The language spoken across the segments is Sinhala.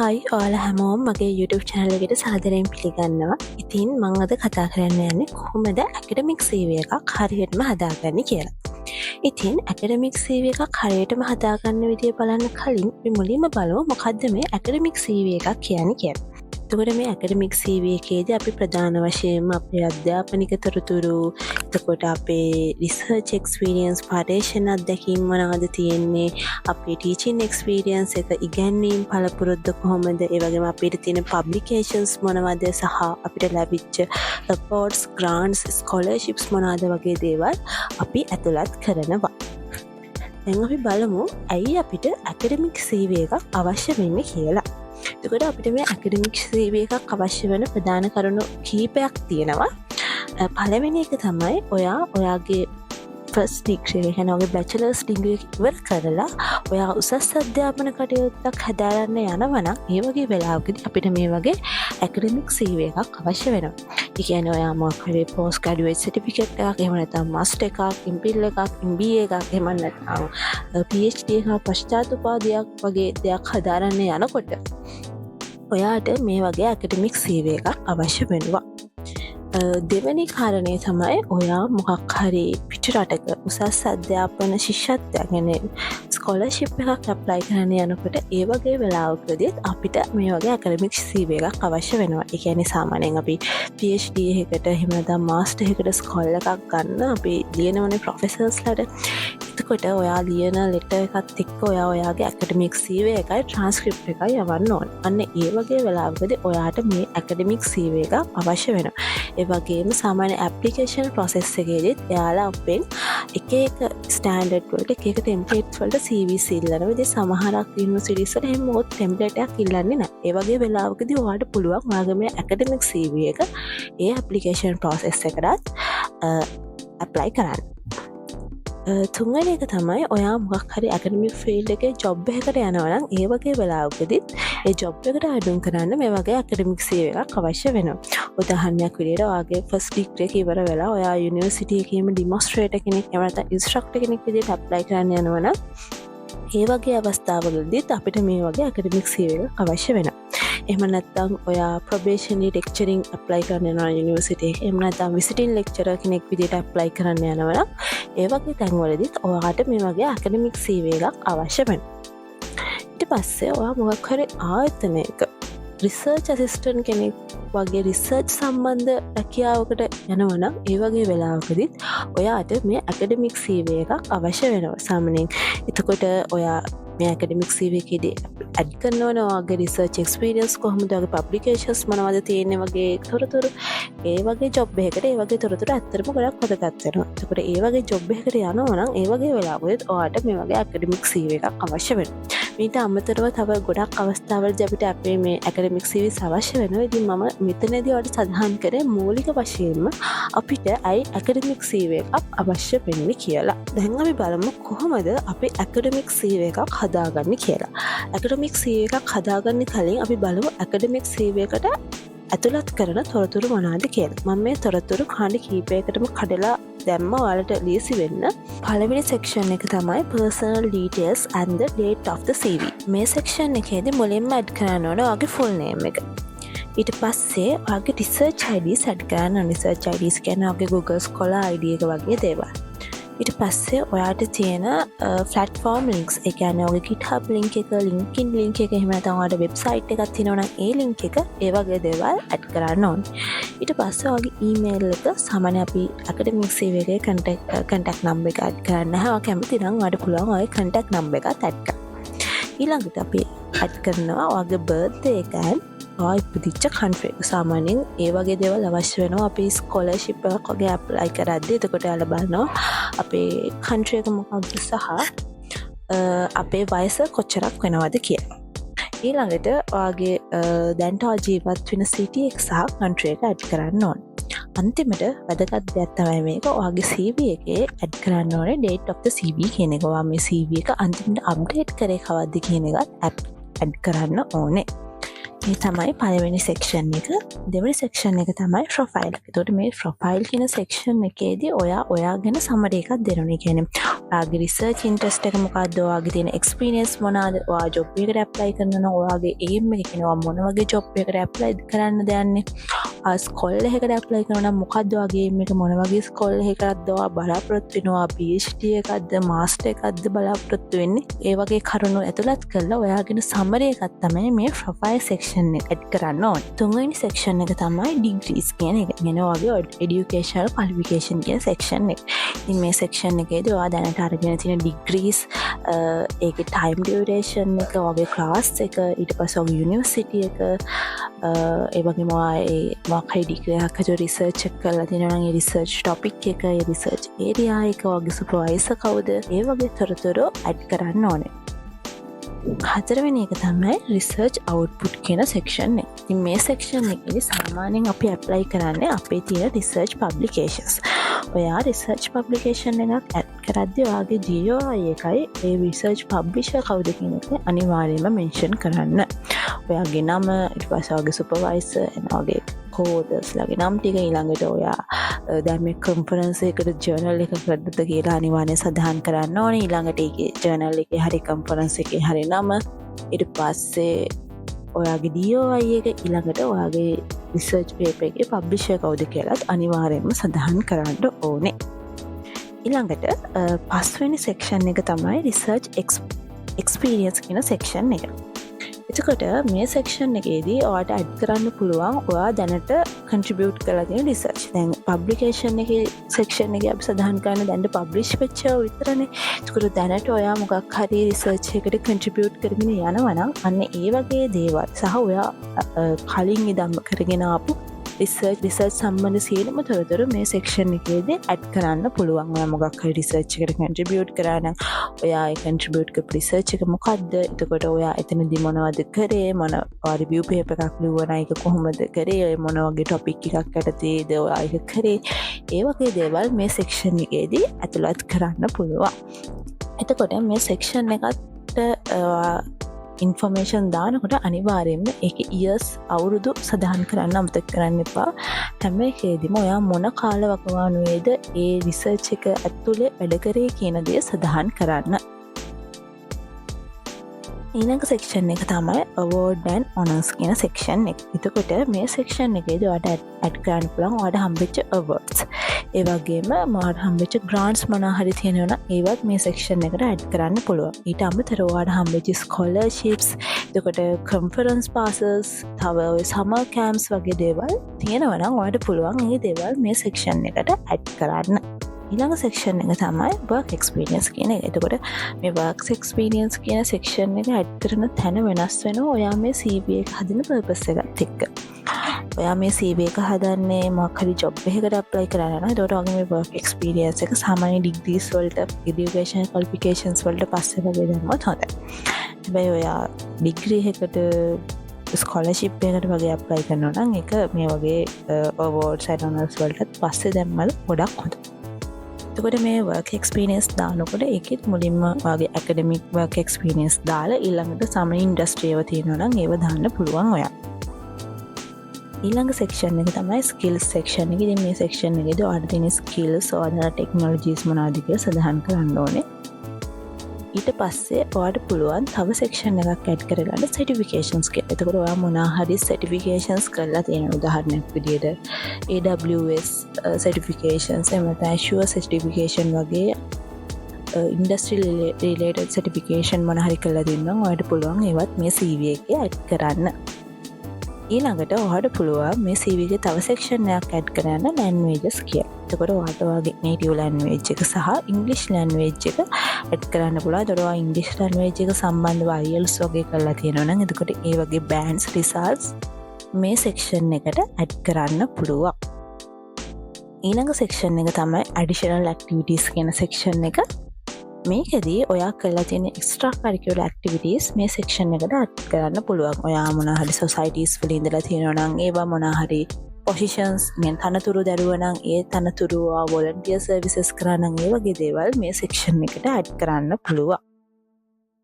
හායි ඔයාලා හැමෝම මගේ YouTube channel එකට සාදරයෙන් පිළිගන්නවා. ඉතින් මම අද කතා කරන්න යන්නේ කොහොමද academic CV එකක් හරියටම හදාගන්නේ කියලා. ඉතින් academic CV එකක් හරියටම හදාගන්න විදිය බලන්න කලින් අපි මුලින්ම බලමු මොකද්ද මේ academic CV එකක් කියන්නේ කියලා. එතකොට මේ academic CV එකේදී අපි ප්‍රධාන වශයෙන්ම අපේ අධ්‍යාපනික තොරතුරු, එතකොට අපේ research experience, පාඩේශන අත්දැකීම් මොනවද තියෙන්නේ, අපේ teaching experience එක, ඉගැන්වීම් පළපුරුද්ද කොහොමද, ඒ වගේම අපිට තියෙන publications මොනවද සහ අපිට ලැබිච්ච awards, grants, scholarships මොනවද වගේ දේවල් අපි ඇතුළත් කරනවා. දැන් අපි බලමු ඇයි අපිට academic CV එකක් අවශ්‍ය වෙන්නේ කියලා. එතකොට අපිට මේ academic CV එකක් අවශ්‍ය වෙන ප්‍රධාන කරුණු කීපයක් තියෙනවා. පළවෙනි එක තමයි ඔයාගේ first degree එක, කියන්නේ ඔයාගේ bachelor's degree එක ඉවර කරලා ඔයා උසස් අධ්‍යාපන කටයුත්තක් හදාරන්න යනවා නම් ඒ වගේ වෙලාවකදී අපිට මේ වගේ academic CV එකක් අවශ්‍ය වෙනවා. ඒ කියන්නේ ඔයා මොකක් හරි post graduate certificate එකක්, එහෙම නැත්නම් master එකක්, MPhil එකක්, MBA එකක්, එහෙම නැත්නම් PhD එකක්, පශ්චාත් උපාධියක් වගේ දෙයක් හදාරන්න යනකොට ඔයාට මේ වගේ academic CV එකක් අවශ්‍ය වෙනවා. දෙවැනි කාරණය තමයි ඔයා මොකක් හරි පිටරටක උසස් අධ්‍යාපන ශිෂ්‍යත්වයක්, කියන්නේ ස්කෝලර්ෂිප් එකක් ඇප්ලයි කරන්න යනකොට ඒ වගේ වෙලාවකදීත් අපිට මේ වගේ academic CV එකක් අවශ්‍ය වෙනවා. ඒ කියන්නේ සාමාන්‍යයෙන් අපි PhD එකකට, එහෙම නැත්නම් master එකකට ස්කෝල් එකක් ගන්න අපි ලියනවනේ ප්‍රොෆෙසර්ස්ලාට. එතකොට ඔයා ලියන ලෙටර් එකත් එක්ක ඔයාගේ academic CV එකයි transcript එකයි යවන්න ඕන. අන්න ඒ වගේ වෙලාවකදී ඔයාට මේ academic CV එක අවශ්‍ය වෙනවා. ඒ වගේම සාමාන්‍ය ඇප්ලිකේෂන් ප්‍රොසෙස් එකේදීත් එයාලා අපෙන් එක ස්ටෑන්ඩඩ් වලට එක ටෙම්ප්ලේට්ස් වලට CVs ඉල්ලනවා. ඉතින් සමහරක් යුනිවර්සිටිස් වල එහෙම මොකද ටෙම්ප්ලේට් එකක් ඉල්ලන්නේ නැහැ. ඒ වගේ වෙලාවකදී ඔයාට පුළුවන් ඔයාගේ මේ academic CV එක ඒ ඇප්ලිකේෂන් ප්‍රොසෙස් එකකට ඇප්ලයි කරන්න. තුන්වෙනි එක තමයි ඔයා මොකක් හරි academic field එකේ job එකකට යනවා නම් ඒ වගේ වෙලාවකදීත් ඒ job එකට අඩුම් කරන්න මේ වගේ academic CV එකක් අවශ්‍ය වෙනවා. උදාහරණයක් විදිහට ඔයාගේ first degree එක ඉවර වෙලා ඔයා යුනිවර්සිටි එකේම demonstrator කෙනෙක්, එහෙම නැත්නම් instructor කෙනෙක් විදිහට apply කරන්න යනවා නම් ඒ වගේ අවස්ථාවලදීත් අපිට මේ වගේ academic CV එකක් අවශ්‍ය වෙනවා. එහෙම නැත්නම් ඔයා probationary lecturing apply කරන්න යනවා යුනිවර්සිටි එකේ, එහෙම නැත්නම් visiting lecturer කෙනෙක් විදිහට apply කරන්න යනවා නම් ඒ වගේ තැන්වලදීත් ඔයාට මේ වගේ academic CV එකක් අවශ්‍ය වෙනවා. ඊට පස්සේ ඔයා මොකක් හරි ආයතනයක research assistant කෙනෙක් වගේ research සම්බන්ධ රැකියාවකට යනවා නම් ඒ වගේ වෙලාවකදීත් ඔයාට මේ academic CV එකක් අවශ්‍ය වෙනවා. සාමාන්‍යයෙන් එතකොට ඔයා මේ academic CV එකේදී ඇඩ් කරනවා ඔයාගේ research experience කොහොමද, ඔයාගේ publications මොනවද තියෙන්නේ වගේ තොරතුරු. ඒ වගේ job එකකට ඒ වගේ තොරතුරු ඇත්තටම ගොඩක් වැදගත් වෙනවා. එතකොට ඒ වගේ job එකකට යනවා නම් ඒ වගේ වෙලාවකදීත් ඔයාට මේ වගේ academic CV එකක් අවශ්‍ය වෙනවා. මීට අමතරව තව ගොඩක් අවස්ථාවලදී අපිට අපේ මේ academic CVs අවශ්‍ය වෙනවා. ඉතින් මම මෙතනදී ඔයාලට සඳහන් කරේ මූලික වශයෙන්ම අපිට academic CV එකක් අවශ්‍ය වෙන්නේ කියලා. දැන් අපි බලමු කොහොමද අපි academic CV එකක් හදාගන්නේ කියලා. academic CV එකක් හදාගන්න කලින් අපි බලමු academic CV එකට ඇතුළත් කරන තොරතුරු මොනවද කියලා. මම මේ තොරතුරු කාණ්ඩ කීපයකටම කඩලා දැම්ම ඔයාලට ලීසි වෙන්න. පළවෙනි section එක තමයි personal details and the date of the CV. මේ section එකේදී මුලින්ම add කරන්න ඕන ඔයාගේ full name එක. ඊට පස්සේ ඔයාගේ research IDs add කරන්න ඕන. research IDs කියන්නේ ඔයාගේ Google Scholar ID එක වගේ දේවල්. ඊට පස්සේ ඔයාට තියෙන platform links, ඒ කියන්නේ ඔයාගේ GitHub link එක, LinkedIn link එක, එහෙම නැත්නම් ඔයාට website එකක් තියෙනවා නම් ඒ link එක, ඒ වගේ දේවල් add කරන්න ඕනේ. ඊට පස්සේ ඔයාගේ email එක, සාමාන්‍ය අපි academic CV එකේ contact number එක add කරන්න නැහැ. ඔයා කැමති නම් ඔයාට පුළුවන් ඔයාගේ contact number එකත් add කරන්න. ඊළඟට අපි add කරනවා ඔයාගේ birthday එක, ඔයා ඉපදිච්ච country එක. සාමාන්‍යයෙන් ඒ වගේ දේවල් අවශ්‍ය වෙනවා අපි ස්කෝලර්ෂිප් එකක් වගේ ඇප්ලයි කරද්දී. එතකොට යාලා බලනවා අපේ country එක මොකක්ද සහ අපේ වයස කොච්චරක් වෙනවද කියලා. ඊළඟට ඔයාගේ දැන් තව ජීවත් වෙන city එක සහ country එක add කරන්න ඕන. අන්තිමට වැදගත් දෙයක් තමයි මේක ඔයාගේ CV එකේ add කරන්න ඕනේ date of the CV කියන එක. ඔයා මේ CV එක අන්තිමට update කරේ කවද්ද කියන එකත් add කරන්න ඕනේ. මේ තමයි පළවෙනි සෙක්ෂන් එක. දෙවෙනි සෙක්ෂන් එක තමයි ප්‍රොෆයිල්. එතකොට මේ ප්‍රොෆයිල් කියන සෙක්ෂන් එකේදී ඔයා ගැන සමරි එකක් දෙනවා. ඒ කියන්නේ ඔයාගේ රිසර්ච් ඉන්ට්‍රස්ට් එක මොකක්ද, ඔයාගේ තියෙන එක්ස්පීරියන්ස් මොනවාද, ඔයා ජොබ් එකකට ඇප්ලයි කරනවා නම් ඔයාගේ ඒම් එක කියනවා මොන වගේ ජොබ් එකකට ඇප්ලයි කරන්නද යන්නේ. ස්කෝල් එකකට ඇප්ලයි කරනවා නම් මොකක්ද ඔයාගේ ඒම් එක, මොන වගේ ස්කෝල් එකකටද ඔයා බලාපොරොත්තු වෙනවා, PhD එකක්ද මාස්ටර් එකක්ද බලාපොරොත්තු වෙන්නේ. ඒ වගේ කරුණු ඇතුළත් කරලා ඔයාගෙන සමරි එකක් තමයි මේ ප්‍රොෆයිල් සෙක්ෂන් එක ඇඩ් කරන්න ඕනේ. තුන්වෙනි සෙක්ෂන් එක තමයි ඩිග්‍රීස් කියන එක. يعني ඔයාගේ এডুকেෂනල් ක්වොලිෆිකේෂන් කියන සෙක්ෂන් එක. ඉතින් මේ සෙක්ෂන් එකේදී ඔයා දැනට අරගෙන තියෙන ඩිග්‍රීස්, ඒකේ ටයිම් ඩියුරේෂන් එක, ඔයාගේ ක්ලාස් එක, ඊට පස්සේ ඔයාගේ යුනිවර්සිටි එක, ඒ වගේම ඔයා මොකයි ඩිග්‍රී එකක් හදලා රිසර්ච් එක කරලා තියෙනවා නම් ඒ රිසර්ච් ටොපික් එක, ඒ රිසර්ච් ඒරියා එක, ඔයාගේ සුපර්වයිසර් කවුද, ඒ වගේ තොරතුරු ඇඩ් කරන්න ඕනේ. හතරවෙනි එක තමයි රිසර්ච් අවුට්පුට් කියන සෙක්ෂන් එක. ඉතින් මේ සෙක්ෂන් එකේදී සාමාන්‍යයෙන් අපි ඇප්ලයි කරන්නේ අපේ තියෙන රිසර්ච් පබ්ලිකේෂන්ස්. ඔයා රිසර්ච් පබ්ලිකේෂන් එකක් ඇඩ් කරද්දී ඔයාගේ GOI එකයි ඒ රිසර්ච් පබ්ලිෂර් කවුද කියන එක අනිවාර්යයෙන්ම මෙන්ෂන් කරන්න. ඔයාගේ නම, ඊට පස්සේ ඔයාගේ සුපර්වයිසර්, ඔයාගේ කෝඩර්ස්ලාගේ නම් ටික, ඊළඟට ඔයා දැන් මේ කොන්ෆරන්ස් එකකට ජර්නල් එකකටද කියලා අනිවාර්යයෙන් සඳහන් කරන්න ඕනේ. ඊළඟට ඒකේ ජර්නල් එකේ හරි කොන්ෆරන්ස් එකේ හරි නම, ඊට පස්සේ ඔයාගේ DOI එක, ඊළඟට ඔයාගේ රිසර්ච් පේපර් එකේ පබ්ලිෂර් කවුද කියලාත් අනිවාර්යයෙන්ම සඳහන් කරන්න ඕනේ. ඊළඟට පස්වෙනි සෙක්ෂන් එක තමයි රිසර්ච් එක්ස්පීරියන්ස් කියන සෙක්ෂන් එක. එතකොට මේ සෙක්ෂන් එකේදී ඔයාට ඇඩ් කරන්න පුළුවන් ඔයා දැනට කන්ට්‍රිබියුට් කරලා තියෙන රිසර්ච්. දැන් පබ්ලිකේෂන් එකේ සෙක්ෂන් එකේ අපි සඳහන් කරන දැනට පබ්ලිෂ් වෙච්ච විතරනේ. එතකොට දැනට ඔයා මොකක් හරි රිසර්ච් එකකට කන්ට්‍රිබියුට් කරගෙන යනවා නම් අන්න ඒ වගේ දේවල් සහ ඔයා කලින් ඉදම් කරගෙන ආපු රිසර්ච් සම්බන්ධ සියලුම තොරතුරු මේ සෙක්ෂන් එකේදී ඇඩ් කරන්න පුළුවන්. ඔයා මොකක් හරි රිසර්ච් එකකට කන්ට්‍රිබියුට් කරා නම් ඔයා ඒ කන්ට්‍රිබියුට් කරපු රිසර්ච් එක මොකක්ද, එතකොට ඔයා එතනදී මොනවද කරේ, මොනවා රිවිව් පේපර් එකක් ලිව්වනම් ඒක කොහොමද කරේ, මොන වගේ ටොපික් එකක් යටතේද ඔයා ඒක කරේ, ඒ වගේ දේවල් මේ සෙක්ෂන් එකේදී ඇතුළත් කරන්න පුළුවන්. එතකොට මේ සෙක්ෂන් එකට ඉන්ෆර්මේෂන් දානකොට අනිවාර්යයෙන්ම ඒක ඉයර්ස් අවුරුදු සඳහන් කරන්න අමතක කරන්න එපා. හැම එකේදීම ඔයා මොන කාලවකවානුවේද ඒ රිසර්ච් එක ඇතුලේ වැඩ කරේ කියන දේ සඳහන් කරන්න. ඊළඟ සෙක්ෂන් එක තමයි award and honors කියන සෙක්ෂන් එක. එතකොට මේ සෙක්ෂන් එකේදී ඔයාලට ඇඩ් කරන්න පුළුවන් ඔයාලට හම්බෙච්ච awards. ඒ වගේම ඔයාලට හම්බෙච්ච grants මොනවා හරි තියෙනවා නම් ඒවත් මේ සෙක්ෂන් එකට ඇඩ් කරන්න පුළුවන්. ඊට අමතරව ඔයාලට හම්බෙච්ච scholarships, එතකොට conference passes, තව ඔය summer camps වගේ දේවල් තියෙනවා නම් ඔයාලට පුළුවන් මේ දේවල් මේ සෙක්ෂන් එකට ඇඩ් කරන්න. ඊළඟ සෙක්ෂන් එක තමයි work experience කියන එක. එතකොට මේ work experience කියන සෙක්ෂන් එක ඇඩ් කරන තැන වෙනස් වෙනවා ඔයා මේ CV එක හදන purpose එකත් එක්ක. ඔයා මේ CV එක හදන්නේ මොකක් හරි job එකකට apply කරන්න නම් එතකොට ඔයාගේ මේ work experience එක සාමාන්‍ය degrees වලට, education qualifications වලට පස්සේ වගේ දැම්මොත් හොඳයි. හැබැයි ඔයා degree එකකට ස්කෝලර්ෂිප් එකකට වගේ apply කරනවා නම් ඒක මේ වගේ awards and honors වලට පස්සේ දැම්මම ගොඩක් හොඳයි. එතකොට මේ work experience දානකොට ඒකෙත් මුලින්ම ඔයාගේ academic work experience දාලා ඊළඟට සාමාන්‍ය industry ඒවා තියෙනවා නම් ඒව දාන්න පුළුවන් ඔයා. ඊළඟ section එක තමයි skills section එක. ඉතින් මේ section එකේදී ඔයාලට තියෙන skills, ඔයාලට technologies මොනවද කියලා සඳහන් කරන්න ඕනේ. ඊට පස්සේ ඔයාලට පුළුවන් තව section එකක් add කරගන්න certifications කියලා. එතකොට ඔයා මොනවා හරි certifications කරලා තියෙන උදාහරණයක් විදිහට AWS certifications, එහෙම නැත්නම් Azure certification වගේ industry related certification මොන හරි කරලා තියෙනවා නම් ඔයාලට පුළුවන් ඒවත් මේ CV එකේ add කරන්න. ඊළඟට ඔයාලට පුළුවන් මේ CV එකේ තව section එකක් add කරන්න languages කියලා. එතකොට ඔයාලට ඔයාගේ native language එක සහ English language එක add කරන්න පුළුවන්. එතකොට ඔයා English language එක සම්බන්ධව IELTS වගේ කරලා තියෙනවා නම් එතකොට ඒ වගේ bands results මේ section එකට add කරන්න පුළුවන්. ඊළඟ section එක තමයි additional activities කියන section එක. මේකදී ඔයා කරලා තියෙන extra curricular activities මේ section එකට add කරන්න පුළුවන්. ඔයා මොනවා හරි societies වල ඉඳලා තියෙනවා නම් ඒවා මොනවා හරි positions මෙන් තනතුරු දරුවා නම් ඒ තනතුරු volunteer services කරා නම් ඒ වගේ දේවල් මේ section එකට add කරන්න පුළුවන්.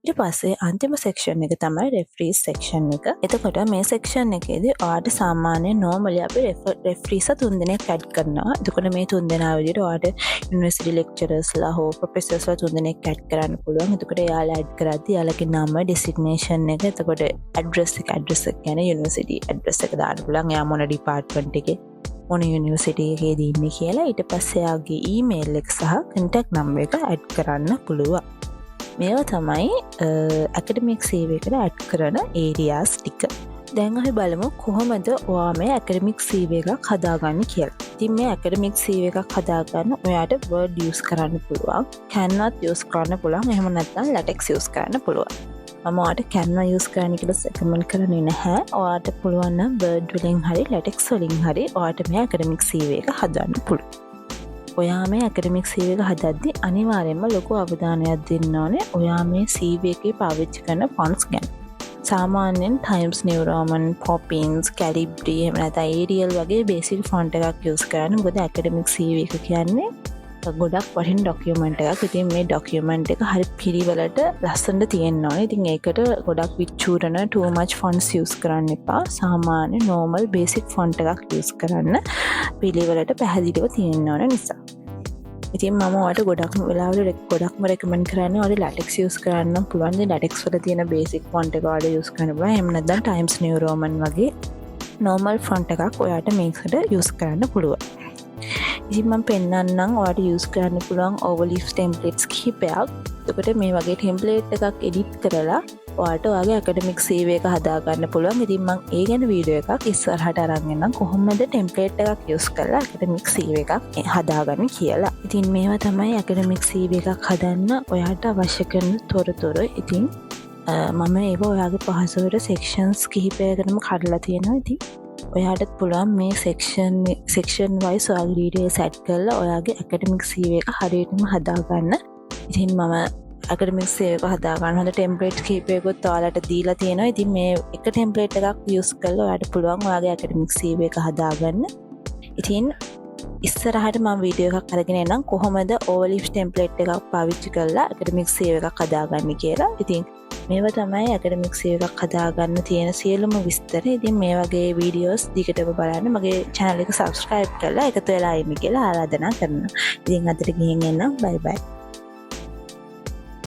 ඊට පස්සේ අන්තිම සෙක්ෂන් එක තමයි රෙෆ්‍රීස් සෙක්ෂන් එක. එතකොට මේ සෙක්ෂන් එකේදී ඔයාට සාමාන්‍යයෙන් නෝමලි අපි රෙෆ්‍රීස් 3 දෙනෙක් ඇඩ් කරනවා. එතකොට මේ 3 දෙනා විදිහට ඔයාට යුනිවර්සිටි ලෙක්චරර්ස්ලා හෝ ප්‍රොෆෙසර්ස්ලා 3 දෙනෙක් ඇඩ් කරන්න පුළුවන්. එතකොට එයාලා ඇඩ් කරද්දී එයාලගේ නම, ඩෙසිග්නේෂන් එක, එතකොට ඇඩ්‍රස් එක කියන්නේ යුනිවර්සිටි ඇඩ්‍රස් එක දාන්න පුළුවන්. එයා මොන ඩිපාර්ට්මන්ට් එකේ මොන යුනිවර්සිටි එකේදී ඉන්නේ කියලා. ඊට පස්සේ එයාගේ ඊමේල් එක සහ කන්ටැක්ට් නම්බර් එක ඇඩ් කරන්න පුළුවන්. මේවා තමයි ඇකඩමික් CV එකට ඇඩ් කරන ඒරියාස් ටික. දැන් අපි බලමු කොහොමද ඔයා මේ ඇකඩමික් CV එකක් හදාගන්නේ කියලා. ඉතින් මේ ඇකඩමික් CV එකක් හදාගන්න ඔයාට Word use කරන්න පුළුවන්, Canva use කරන්න පුළුවන්, එහෙම නැත්නම් LaTeX use කරන්න පුළුවන්. මම ඔයාට Canva use කරන්න කියලා recommend කරන්නේ නැහැ. ඔයාට පුළුවන් නම් Word වලින් හරි LaTeX වලින් හරි ඔයාට මේ ඇකඩමික් CV එක හදන්න පුළුවන්. ඔයා මේ ඇකඩමික් CV එක හදද්දී අනිවාර්යයෙන්ම ලොකු අවධානයක් දෙන්න ඕනේ ඔයා මේ CV එකේ පාවිච්චි කරන ෆොන්ට්ස් ගැන. සාමාන්‍යයෙන් Times New Roman, Poppins, Calibri, එහෙම නැත්නම් Arial වගේ බේසික් ෆොන්ට් එකක් යූස් කරන්න. මොකද ඇකඩමික් CV එක කියන්නේ ගොඩක් වටින ඩොකියුමන්ට් එකක්. ඉතින් මේ ඩොකියුමන්ට් එක හරි පිළිවෙලට ලස්සනට තියෙන්න ඕනේ. ඉතින් ඒකට ගොඩක් විචූරන too much fonts use කරන්න එපා. සාමාන්‍ය normal basic font එකක් use කරන්න. පිළිවෙලට පැහැදිලිව තියෙන්න ඕන නිසා. ඉතින් මම ඔයාලට ගොඩක්ම වෙලාවල ගොඩක්ම recommend කරන්නේ ඔයාලා LaTeX use කරන්න පුළුවන්. ඉතින් LaTeX වල තියෙන basic font එක ඔයාලා use කරන්න පුළුවන්. එහෙම නැත්නම් Times New Roman වගේ normal font එකක් ඔයාලට මේකට use කරන්න පුළුවන්. ඉතින් මම පෙන්නන්නම් ඔයාලට use කරන්න පුළුවන් overleaf templates කිහිපයක්. එතකොට මේ වගේ template එකක් edit කරලා ඔයාලට ඔයාගේ academic CV එක හදා ගන්න පුළුවන්. ඉතින් මම ඒ ගැන වීඩියෝ එකක් ඉස්සරහට අරන් එන්නම් කොහොමද template එකක් use කරලා academic CV එකක් හදාගන්න කියලා. ඉතින් මේවා තමයි academic CV එකක් හදන්න ඔයාලට අවශ්‍ය කරන තොරතුරු. ඉතින් මම ඒක ඔයාගේ පහසුවට sections කිහිපයකටම කඩලා තියෙනවා. ඉතින් ඔයාටත් පුළුවන් මේ section wise ඔයාගේ details add කරලා ඔයාගේ academic CV එක හරියටම හදාගන්න. ඉතින් මම academic CV එක හදාගන්න හොඳ template කිහිපයකුත් ඔයාලට දීලා තියෙනවා. ඉතින් මේ එක template එකක් use කරලා ඔයාලට පුළුවන් ඔයාගේ academic CV එක හදාගන්න. ඉතින් ඉස්සරහට මම වීඩියෝ එකක් අරගෙන එන්නම් කොහොමද overleaf template එකක් පාවිච්චි කරලා academic CV එකක් හදාගන්නේ කියලා. ඉතින් මේවා තමයි academic CV එකක් හදාගන්න තියෙන සියලුම විස්තර. ඉතින් මේ වගේ වීඩියෝස් දිගටම බලන්න මගේ channel එක subscribe කරලා එකතු වෙලා ඉන්න කියලා ආරාධනා කරනවා. ඉතින් අදට ගිහින් එන්නම්. bye bye.